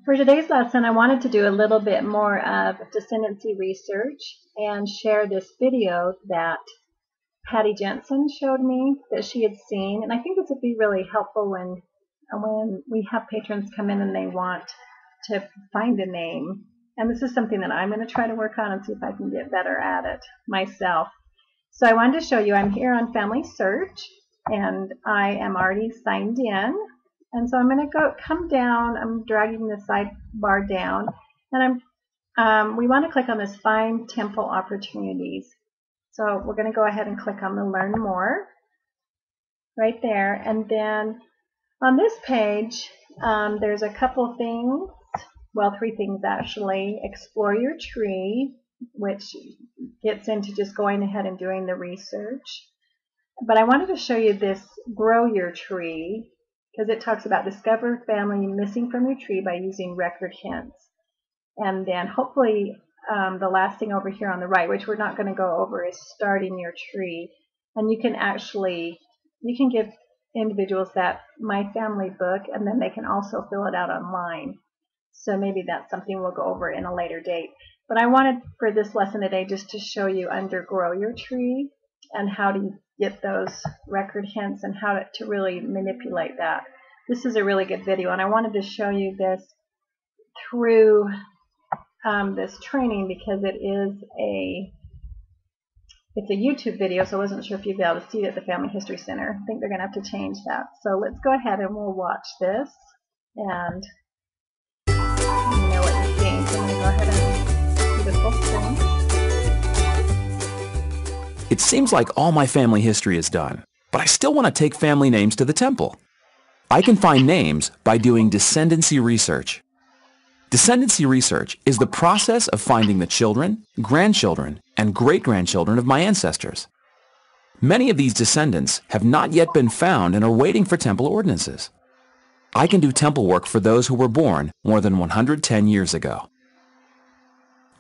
For today's lesson, I wanted to do a little bit more of descendancy research and share this video that Patty Jensen showed me that she had seen. And I think this would be really helpful when we have patrons come in and they want to find a name. And this is something that I'm going to try to work on and see if I can get better at it myself. So I wanted to show you I'm here on Family Search, and I am already signed in. And so I'm going to come down. I'm dragging the sidebar down, and we want to click on this Find Temple Opportunities. So we're going to go ahead and click on the Learn More right there. And then on this page, there's a couple things, well, three things actually. Explore your tree, which gets into just going ahead and doing the research. But I wanted to show you this Grow Your Tree, because it talks about discover family missing from your tree by using record hints. And then hopefully the last thing over here on the right, which we're not going to go over, is starting your tree. And you can give individuals that My Family book, and then they can also fill it out online. So maybe that's something we'll go over in a later date. But I wanted for this lesson today just to show you under Grow Your Tree and how to get those record hints and how to really manipulate that. This is a really good video, and I wanted to show you this through this training because it's a YouTube video, so I wasn't sure if you'd be able to see it at the Family History Center. I think they're going to have to change that. So let's go ahead and we'll watch this, and you know what you're seeing. So I'm going to go ahead and do the full screen. It seems like all my family history is done, but I still want to take family names to the temple. I can find names by doing Descendancy Research. Descendancy Research is the process of finding the children, grandchildren, and great-grandchildren of my ancestors. Many of these descendants have not yet been found and are waiting for temple ordinances. I can do temple work for those who were born more than 110 years ago.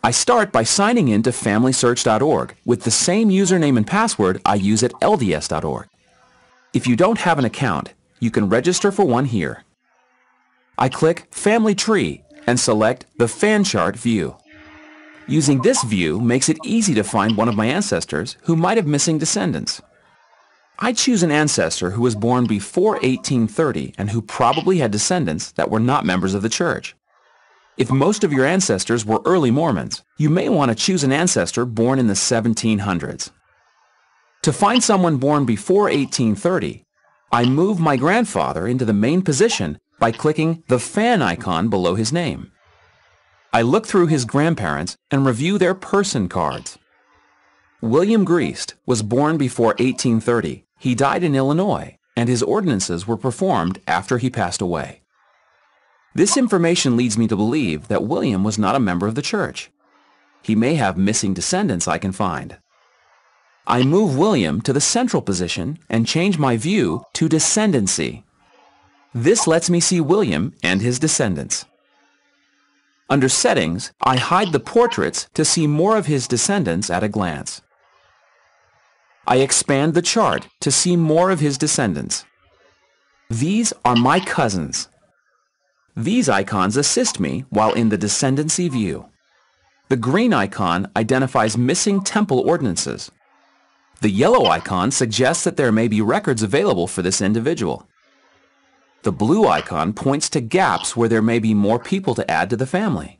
I start by signing in to FamilySearch.org with the same username and password I use at LDS.org. If you don't have an account, you can register for one here. I click Family Tree and select the Fan Chart view. Using this view makes it easy to find one of my ancestors who might have missing descendants. I choose an ancestor who was born before 1830 and who probably had descendants that were not members of the church. If most of your ancestors were early Mormons, you may want to choose an ancestor born in the 1700s. To find someone born before 1830, I move my grandfather into the main position by clicking the fan icon below his name. I look through his grandparents and review their person cards. William Greast was born before 1830. He died in Illinois, and his ordinances were performed after he passed away. This information leads me to believe that William was not a member of the church. He may have missing descendants I can find. I move William to the central position and change my view to Descendancy. This lets me see William and his descendants. Under Settings, I hide the portraits to see more of his descendants at a glance. I expand the chart to see more of his descendants. These are my cousins. These icons assist me while in the Descendancy view. The green icon identifies missing temple ordinances. The yellow icon suggests that there may be records available for this individual. The blue icon points to gaps where there may be more people to add to the family.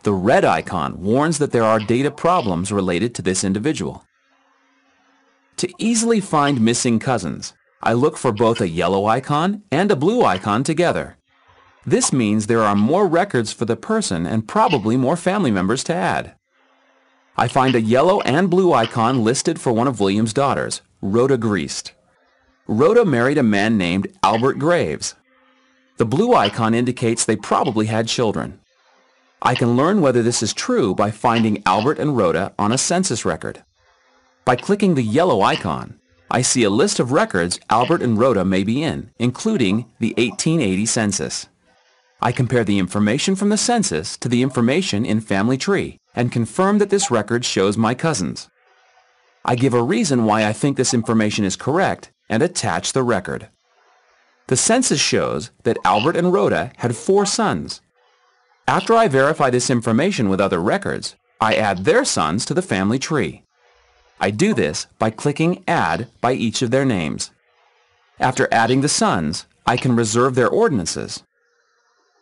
The red icon warns that there are data problems related to this individual. To easily find missing cousins, I look for both a yellow icon and a blue icon together. This means there are more records for the person and probably more family members to add. I find a yellow and blue icon listed for one of William's daughters, Rhoda Greast. Rhoda married a man named Albert Graves. The blue icon indicates they probably had children. I can learn whether this is true by finding Albert and Rhoda on a census record. By clicking the yellow icon, I see a list of records Albert and Rhoda may be in, including the 1880 census. I compare the information from the census to the information in Family Tree and confirm that this record shows my cousins. I give a reason why I think this information is correct and attach the record. The census shows that Albert and Rhoda had 4 sons, After I verify this information with other records, I add their sons to the family tree. I do this by clicking Add by each of their names. After adding the sons, I can reserve their ordinances.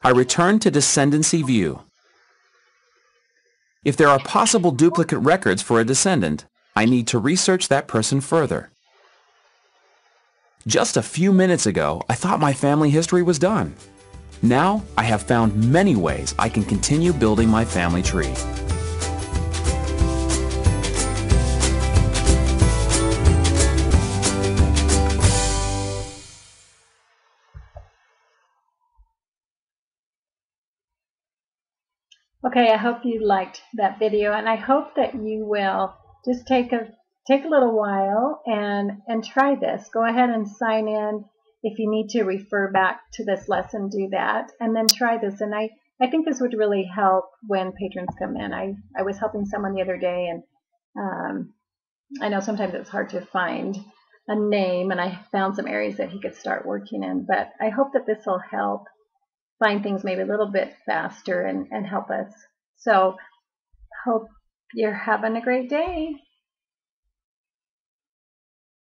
I return to Descendancy View. If there are possible duplicate records for a descendant, I need to research that person further. Just a few minutes ago, I thought my family history was done. Now, I have found many ways I can continue building my family tree. Okay, I hope you liked that video, and I hope that you will just take a little while and try this. Go ahead and sign in. If you need to refer back to this lesson, do that, and then try this. And I think this would really help when patrons come in. I was helping someone the other day, and I know sometimes it's hard to find a name, and I found some areas that he could start working in. But I hope that this will help find things maybe a little bit faster and help us. So hope you're having a great day.